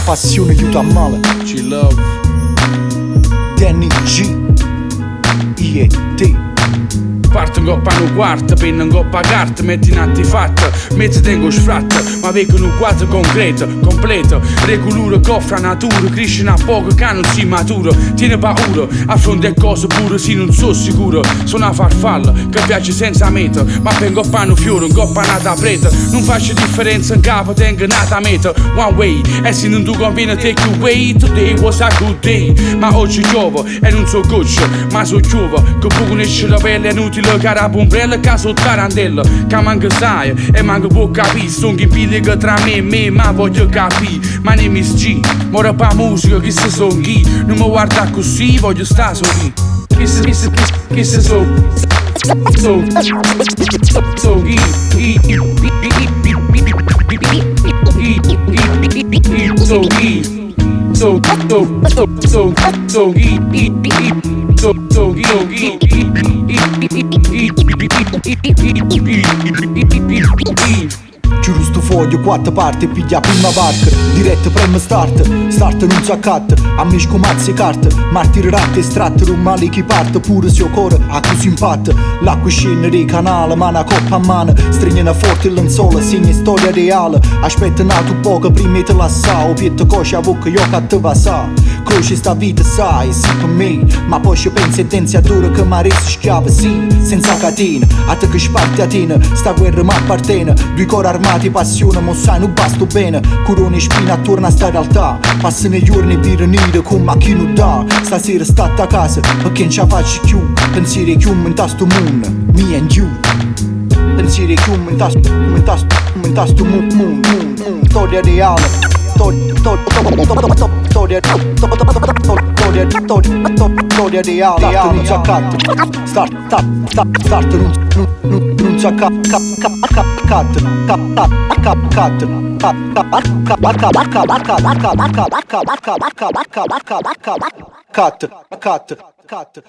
passione aiuta a male. G-Love Danny G IET. Parto in coppa un quarto, penna in coppa carta, metti in atti fatta, mezzo tengo sfratta, ma vedo un quadro concreto, completo, regoluro coffra natura, cresce a poco che non si maturo, tiene paura, affronta cose pure se non so sicuro, sono una farfalla che piace senza meta, ma per coppa un fiore, un coppa nata preta, non faccio differenza in capo, tengo nata meta, one way, e se non tu conviene take you away, today was a good day, ma oggi giovo e non so goccia, ma so giova, che poco esce la pelle è inutile. Cara pombrella che sotto tarantella, che manca sai e manca può capire. Sono in piliga tra me e me, ma voglio capire. Ma ne mi G, mora pa musica, chi se so chi. Non mi guarda così, voglio sta sorri. Chi se so chi so Giuro sto foglio, quattro parti, piglia prima barca. Diretta prima start non si accatta. A me scomazzi carte, martiri ratte estratte. Un male che parte, pure se o cuore a così impatta. L'acqua scende dei canali, ma una coppa a mano. Stringono forte il lenzuolo, segna storia reale. Aspetta nato poco, prima te la sa. O pietto cosce a bocca, io che te va sa. Croce sta vita sai, sì per me. Ma poi ci pensi e tenzi a dura che mi resti schiava, sì. Senza catena, a te che sparte a tena. Sta guerra mi appartiene, due cori armati, passione, mo sai non basta bene. Corona e spina attorno a sta realtà. Passano i giorni per venire con ma chi non dà. Stasera state a casa, perché non ce la faccio più. Pensieri che un sto moon, me and you. Pensieri che un sto moon. Storia reale. Storia reale. Non si accatta. Start non si accatta. Cut.